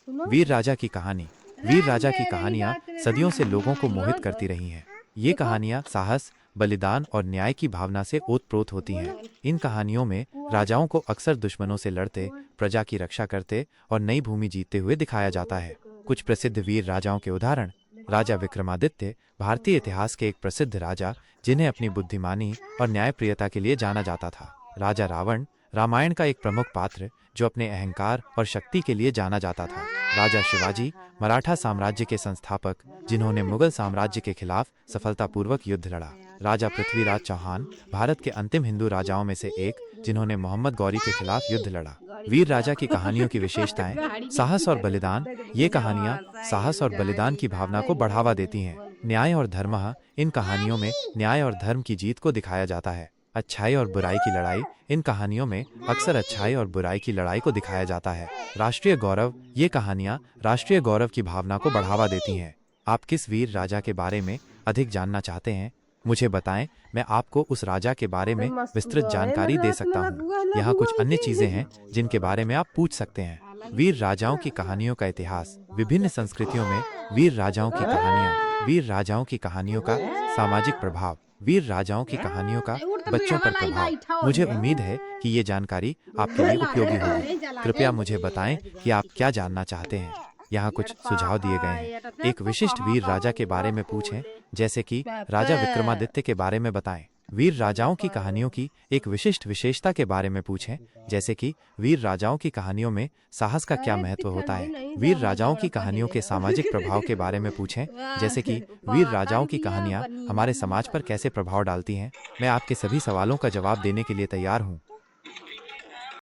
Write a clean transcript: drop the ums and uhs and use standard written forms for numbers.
वीर राजा की कहानी। वीर राजा की कहानियां सदियों से लोगों को मोहित करती रही हैं। ये कहानियां साहस, बलिदान और न्याय की भावना से ओतप्रोत होती हैं। इन कहानियों में राजाओं को अक्सर दुश्मनों से लड़ते, प्रजा की रक्षा करते और नई भूमि जीतते हुए दिखाया जाता है। कुछ प्रसिद्ध वीर राजाओं के उदाहरण। राजा विक्रमादित्य, भारतीय इतिहास के एक प्रसिद्ध राजा जिन्हें अपनी बुद्धिमानी और न्यायप्रियता के लिए जाना जाता था। राजा रावण, रामायण का एक प्रमुख पात्र जो अपने अहंकार और शक्ति के लिए जाना जाता था। राजा शिवाजी, मराठा साम्राज्य के संस्थापक जिन्होंने मुगल साम्राज्य के खिलाफ सफलतापूर्वक युद्ध लड़ा। राजा पृथ्वीराज चौहान, भारत के अंतिम हिंदू राजाओं में से एक जिन्होंने मोहम्मद गौरी के खिलाफ युद्ध लड़ा। वीर राजा की कहानियों की विशेषताएं। साहस और बलिदान। ये कहानियां साहस और बलिदान की भावना को बढ़ावा देती हैं। न्याय और धर्म। इन कहानियों में न्याय और धर्म की जीत को दिखाया जाता है। अच्छाई और बुराई की लड़ाई। इन कहानियों में अक्सर अच्छाई और बुराई की लड़ाई को दिखाया जाता है। राष्ट्रीय गौरव। ये कहानियां राष्ट्रीय गौरव की भावना को बढ़ावा देती हैं। आप किस वीर राजा के बारे में अधिक जानना चाहते हैं? मुझे बताएं, मैं आपको उस राजा के बारे में विस्तृत जानकारी दे सकता हूं। यहाँ कुछ अन्य चीजें हैं जिनके बारे में आप पूछ सकते हैं। वीर राजाओं की कहानियों का इतिहास। विभिन्न संस्कृतियों में वीर राजाओं की कहानियां। वीर राजाओं की कहानियों का सामाजिक प्रभाव। वीर राजाओं की कहानियों का बच्चों पर प्रभाव। मुझे उम्मीद है कि ये जानकारी आपके लिए उपयोगी होगी। कृपया मुझे बताएं कि आप क्या जानना चाहते हैं। यहाँ कुछ सुझाव दिए गए हैं। एक विशिष्ट वीर राजा के बारे में पूछें, जैसे कि राजा विक्रमादित्य के बारे में बताएं। वीर राजाओं की कहानियों की एक विशिष्ट विशेषता के बारे में पूछें, जैसे कि वीर राजाओं की कहानियों में साहस का क्या महत्व होता है। वीर राजाओं की कहानियों के सामाजिक प्रभाव के बारे में पूछें, जैसे कि वीर राजाओं की कहानियां हमारे समाज पर कैसे प्रभाव डालती हैं। मैं आपके सभी सवालों का जवाब देने के लिए तैयार हूं।